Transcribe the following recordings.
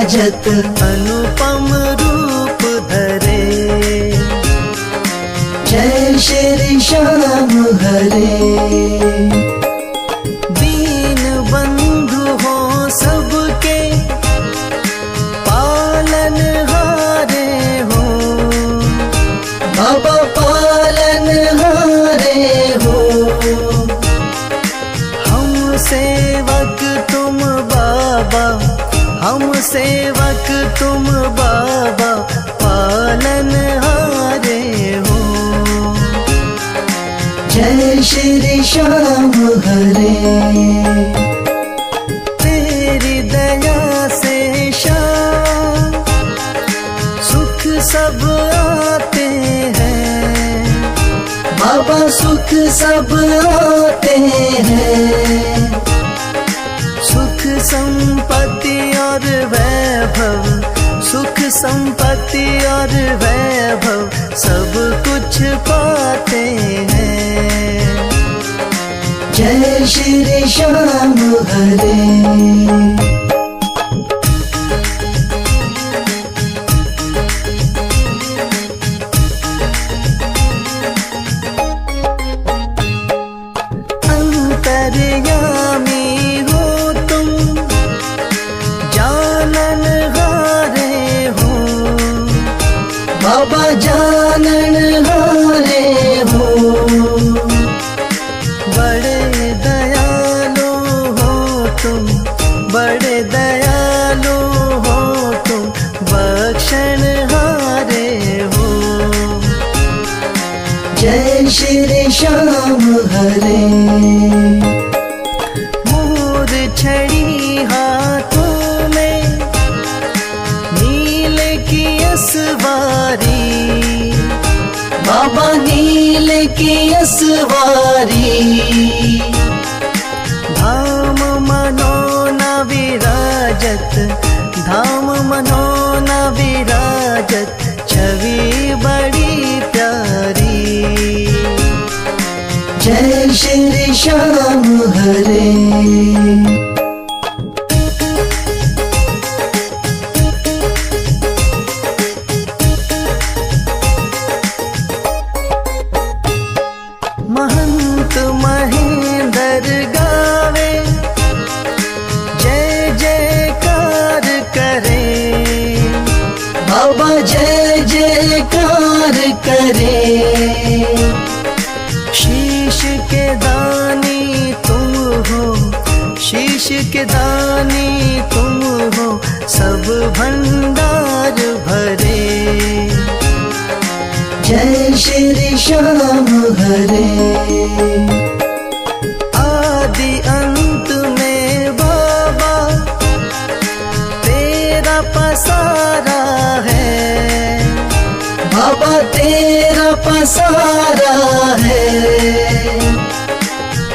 विराजत अनुपम रूप धरे। जय श्री श्याम हरे। दीन बंधु हो सबके पालन हारे हो। बाबा पालन हारे हो। हम सेवक तुम बाबा, हम सेवक तुम बाबा पालन हारे हो। जय श्री श्याम हरे। तेरी दया से श्याम सुख सब आते हैं। बाबा सुख सब आते हैं। सुख संपत्ति और वैभव, सुख संपत्ति और वैभव सब कुछ पाते हैं। जय श्री श्याम हरे। बाबा जानन हारे हो। बड़े दयालु हो तुम, बड़े दयालु हो तुम, बख्शन हारे हो। जय श्री श्याम हरे। मोर छड़ी हाथों में नील की असवारी। बाबा नील की असवारी। धाम मनोना विराजत, धाम मनोना विराजत, छवि बड़ी प्यारी। जय श्री श्याम हरे। महंत महेंद्र गावे जय जयकार करे। बाबा जय जयकार करे। शीश के दानी तुम हो, शीश के दानी तुम हो, सब भंडार भरे। जय श्री श्याम हरे। आदि अंत में बाबा तेरा पसारा है। बाबा तेरा पसारा है।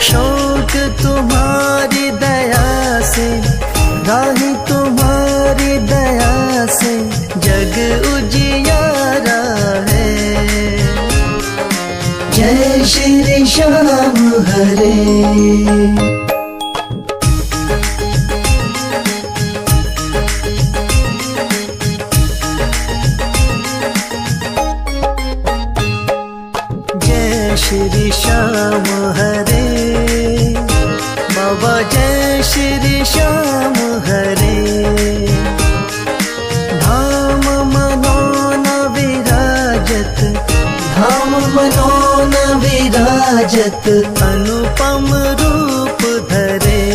शौक तुम्हारी दया से, राही तुम्हारी दया से जग उजियारा है। जय श्री श्याम हरे। जय श्री श्याम हरे। बाबा जय श्री श्याम हरे। धाम मनोना विराजत, धाम मनोना विराजत अनुपम रूप धरे।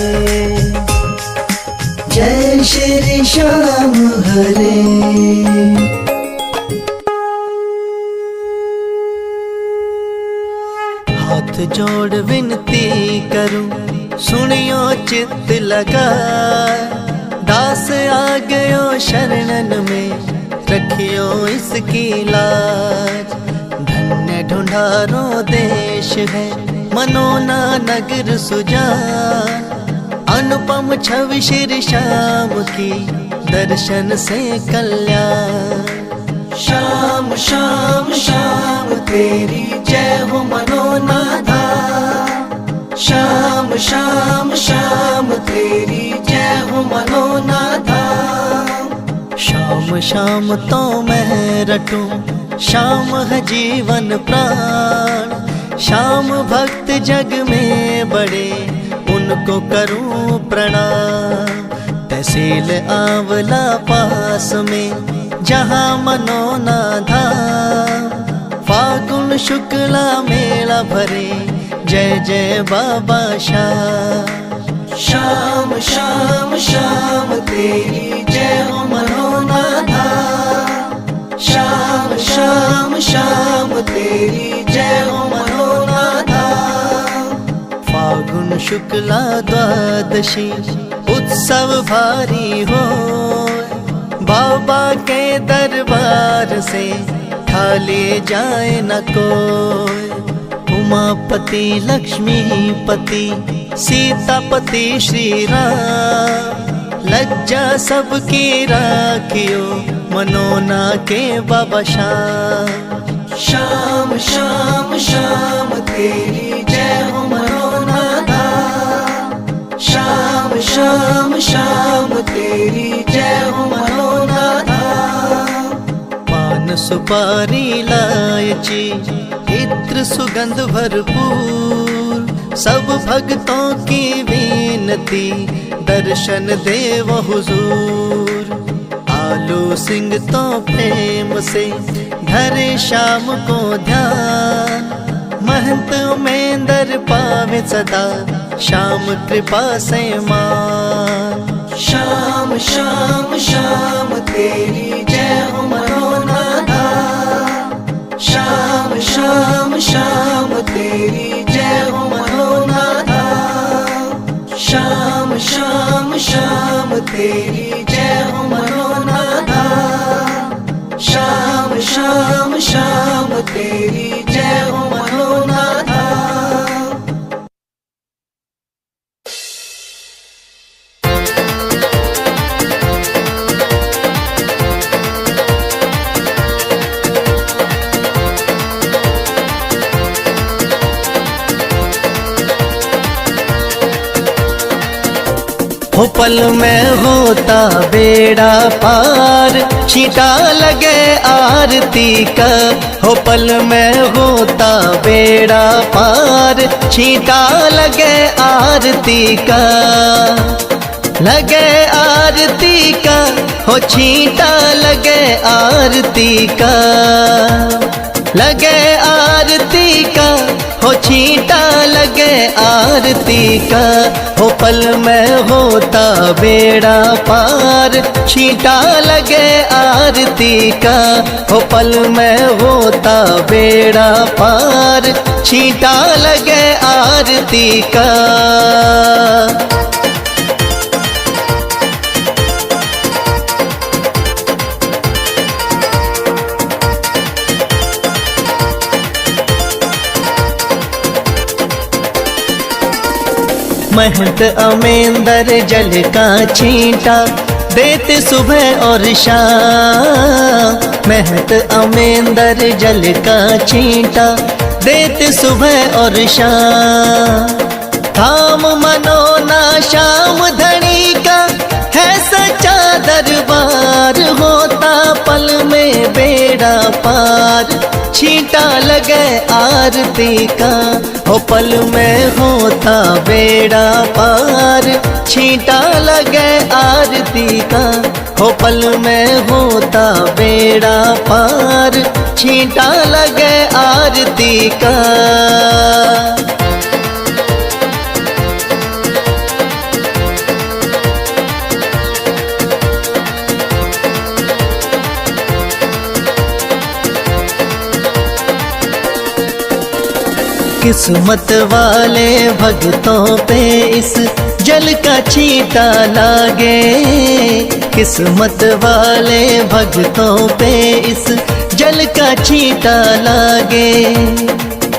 जय श्री श्याम हरे। हाथ जोड़ विनती करूं, सुनियो चित्त लगा। दास आ गयो शरणन में, रखियो इसकी लाज। धन्य ढूंढारो देश है, मनोना नगर सुजान। अनुपम छवि श्री श्याम की, दर्शन से कल्याण। श्याम श्याम श्याम तेरी जय हो मनोना धाम। श्याम श्याम श्याम तेरी जय हो मनोना धाम। शाम शाम तो मैं रटूं, शाम है जीवन प्राण। शाम भक्त जग में बड़े, उनको करूं प्रणाम। तहसील आंवला पास में, जहाँ मनोना धाम। फागुन शुक्ला मेला भरे, जय जय बाबा श्याम। शाम शाम शाम तेरी जय हो मनोना धाम। शाम शाम शाम तेरी जय हो मनोना धाम। फागुन शुक्ला द्वादशी उत्सव भारी हो, बाबा के दरबार से खाली जाए न कोई। उमापति लक्ष्मीपति सीतापति श्री राम, लज्जा सबकी राखियो मनोना के बाबा श्याम। शाम शाम शाम तेरी जय हो मनोना धाम। शाम शाम शाम तेरी जय हो मनोना धाम। पान सुपारी इलायची इत्र सुगंध भरपूर, सब भक्तों की विनती दर्शन देव हुजूर। आलू सिंह तो प्रेम से धरे शाम को ध्यान, महंत उमेंदर पावे सदा श्याम कृपा से मान। शाम शाम शाम तेरी जय हो मनोना धाम। शाम शाम शाम तेरी जय हो मनोना धाम। शाम शाम शाम तेरी जय हो मनोना धाम। शाम शाम शाम तेरी जय हो मनोना धाम। हो पल में होता बेड़ा पार, छींटा लगे आरती का। हो पल में होता बेड़ा पार, छींटा लगे आरती का। लगे आरती का, हो छींटा लगे आरती का। लगे आरती का, हो छींटा लगे आरती का। हो पल में होता बेड़ा पार, छींटा लगे आरती का। हो पल में होता बेड़ा पार, छींटा लगे आरती का। महंत अमेंदर जल का छींटा देते सुबह और शाम। महंत अमेंदर जल का छींटा देते सुबह और शाम। धाम मनोना श्याम धनी का है सच्चा दरबार, होता पल में बेड़ा पार, छींटा लगे आरती का। हो पल में होता बेड़ा पार, छींटा लगे आरती का। हो पल में होता बेड़ा पार, छींटा लगे आरती का। किस्मत वाले भक्तों पे इस जल का छींटा लागे। किस्मत वाले भक्तों पे इस जल का छींटा लागे।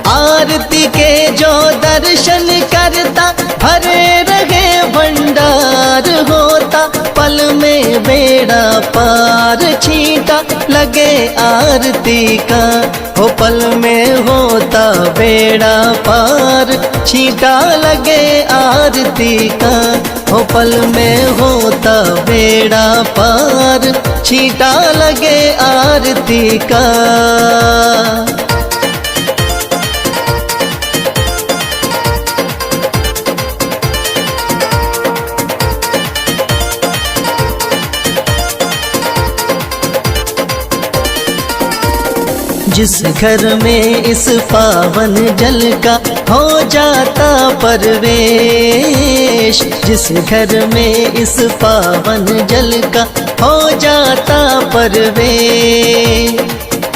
आरती के जो दर्शन करता भरे रहे भंडार, होता पल में बेड़ा पार, छींटा लगे आरती का। हो पल में होता बेड़ा पार, छींटा लगे आरती का। हो पल में होता बेड़ा पार, छींटा लगे आरती का। जिस घर में इस पावन जल का हो जाता परवेश, जिस घर में इस पावन जल का हो जाता परवेश।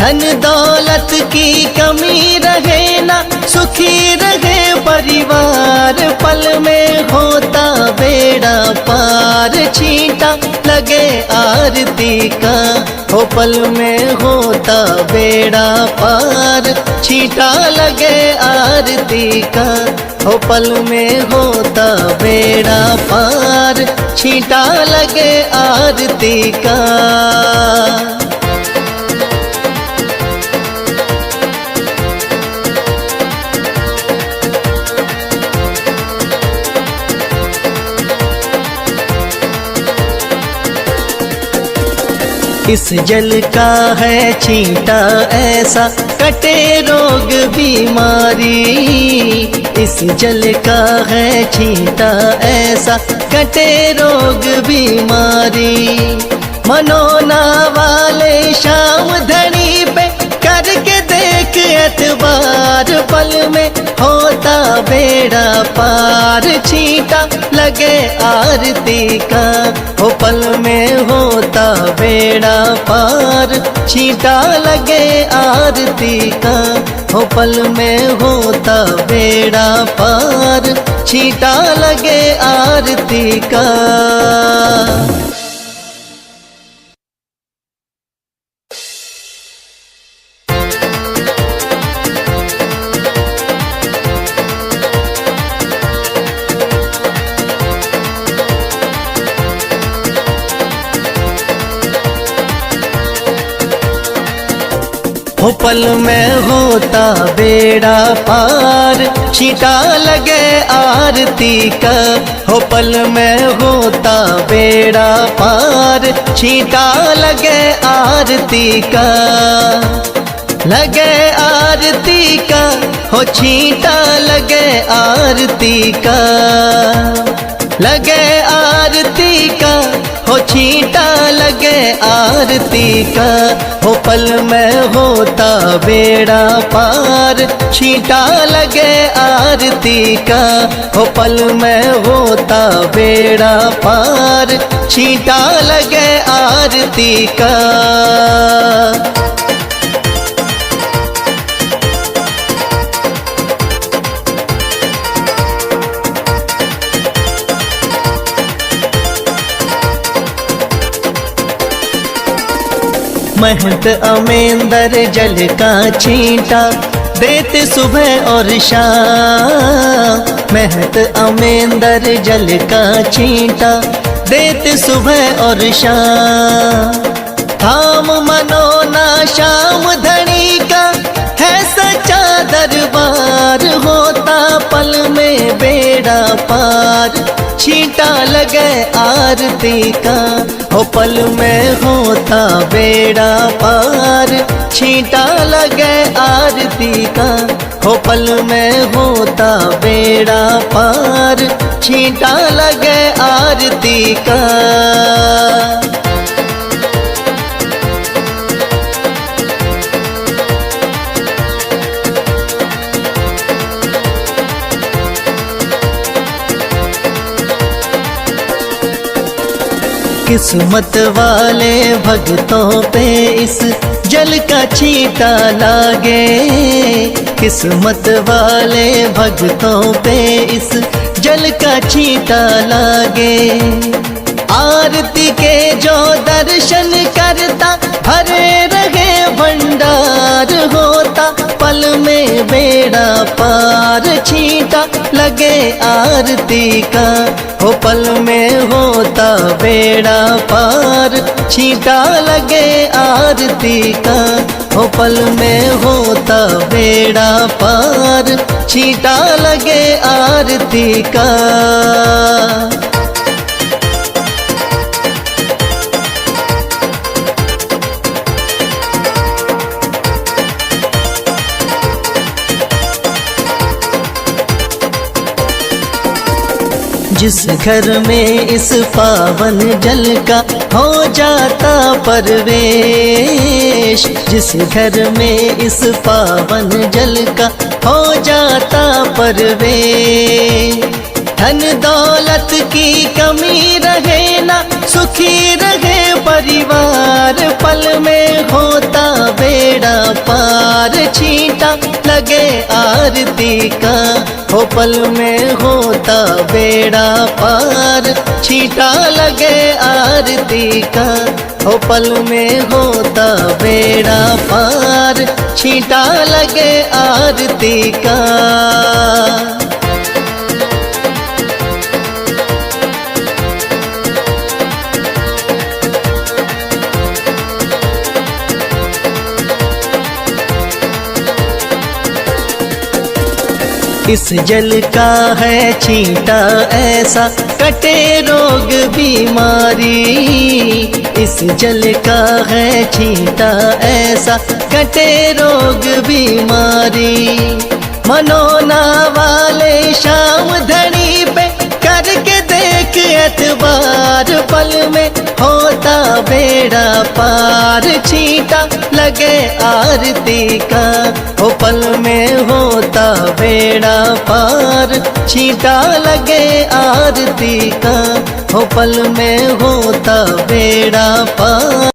धन दौलत की कमी रहे ना, सुखी रहे परिवार, पल में होता बेड़ा पार, छींटा लगे आरती का। हो पल में होता बेड़ा पार, छींटा लगे आरती का। हो पल में होता बेड़ा पार, छींटा लगे आरती का। इस जल का है छींटा ऐसा, कटे रोग बीमारी। इस जल का है छींटा ऐसा, कटे रोग बीमारी। मनोना वाले शाम धनी पे करके देख एतबार, पल में होता बेड़ा पार, छींटा लगे आरती का। हो पल में होता बेड़ा पार, छींटा लगे आरती का। हो पल में होता बेड़ा पार, छींटा लगे आरती का। हो पल में होता बेड़ा पार, छींटा लगे आरती का। हो पल में होता बेड़ा पार, छींटा लगे आरती का। लगे आरती का, हो छींटा लगे आरती का। लगे आरती का, हो छींटा लगे आरती का। हो पल में होता बेड़ा पार, छींटा लगे आरती का। हो पल में होता बेड़ा पार, छींटा लगे आरती का। महंत अमेंदर जल का छींटा देते सुबह और शाम। महंत अमेंदर जल का छींटा देते सुबह और शाम। धाम मनोना श्याम धनी का है सच्चा दरबार, होता पल में बेड़ा पार, छींटा लगे आरती का। हो पल में होता बेड़ा पार, छींटा लगे आरती का। हो पल में होता बेड़ा पार, छींटा लगे आरती का। किस्मत वाले भक्तों पे इस जल का छींटा लागे। किस्मत वाले भक्तों पे इस जल का छींटा लागे। आरती के जो दर्शन करता भरे रहे भंडार, होता पल में बेड़ा पार, छींटा लगे आरती का। हो पल में होता बेड़ा पार, छींटा लगे आरती का। हो हो पल में होता बेड़ा पार, छींटा लगे आरती का। जिस घर में इस पावन जल का हो जाता परवेश, जिस घर में इस पावन जल का हो जाता परवेश, धन दौलत की कमी रहे ना, सुखी रहे परिवार, पल में होता बेड़ा पार, छींटा लगे आरती का। हो पल में होता बेड़ा पार, छींटा लगे आरती का। हो पल में होता बेड़ा पार, छींटा लगे आरती का। इस जल का है छींटा ऐसा, कटे रोग बीमारी। इस जल का है छींटा ऐसा, कटे रोग बीमारी। मनोना वाले शाम धनी पे करके देख एतबार, पल में होता बेड़ा पार, छींटा लगे आरती का। हो पल में होता बेड़ा पार, छींटा लगे आरती का। हो पल में होता बेड़ा पार।